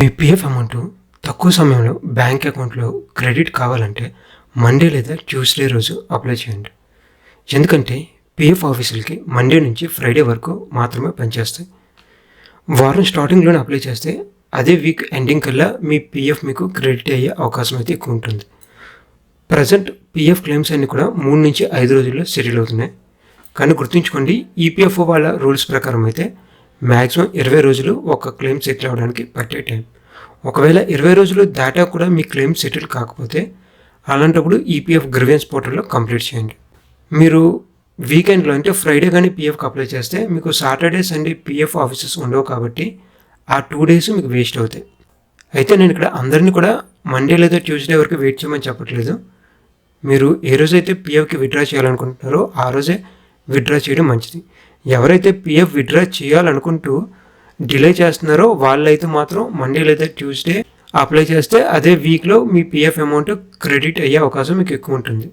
మీ PF amount తక్కువ సమయంలో bank అకౌంట్లో క్రెడిట్ కావాలంటే మండే లేదా ట్యూస్డే రోజు అప్లై చేయండి. ఎందుకంటే పీఎఫ్ ఆఫీసులకి మండే నుంచి ఫ్రైడే వరకు మాత్రమే పనిచేస్తాయి. వారం స్టార్టింగ్లోనే అప్లై చేస్తే అదే వీక్ ఎండింగ్ కల్లా మీ పీఎఫ్ మీకు క్రెడిట్ అయ్యే అవకాశం అయితే ఎక్కువ ఉంటుంది. ప్రజెంట్ పీఎఫ్ క్లెయిమ్స్ అన్నీ కూడా 3 నుంచి 5 రోజుల్లో సెటిల్ అవుతున్నాయి. కానీ గుర్తుంచుకోండి, ఈపీఎఫ్ఓ వాళ్ళ రూల్స్ ప్రకారం అయితే మ్యాక్సిమం 20 రోజులు ఒక క్లెయిమ్ సెటిల్ అవ్వడానికి పట్టే టైం. ఒకవేళ 20 రోజులు దాటా కూడా మీ క్లెయిమ్ సెటిల్ కాకపోతే అలాంటప్పుడు ఈపీఎఫ్ గ్రీవెన్స్ పోర్టల్లో కంప్లీట్ చేయండి. మీరు వీకెండ్లో అంటే ఫ్రైడే కానీ పీఎఫ్కి అప్లై చేస్తే మీకు సాటర్డే సండే పీఎఫ్ ఆఫీసెస్ ఉండవు కాబట్టి ఆ 2 డేస్ మీకు వేస్ట్ అవుతాయి. అయితే నేను ఇక్కడ అందరినీ కూడా మండే లేదా ట్యూస్డే వరకు వెయిట్ చేయమని చెప్పట్లేదు. మీరు ఏ రోజైతే పీఎఫ్కి విత్డ్రా చేయాలనుకుంటున్నారో ఆ రోజే విత్డ్రా చేయడం మంచిది. ఎవరైతే పీఎఫ్ విత్డ్రా చేయాలనుకుంటూ డిలే చేస్తున్నారో వాళ్ళైతే మాత్రం మండే లేదా ట్యూస్డే అప్లై చేస్తే అదే వీక్లో మీ పీఎఫ్ అమౌంట్ క్రెడిట్ అయ్యే అవకాశం మీకు ఎక్కువ ఉంటుంది.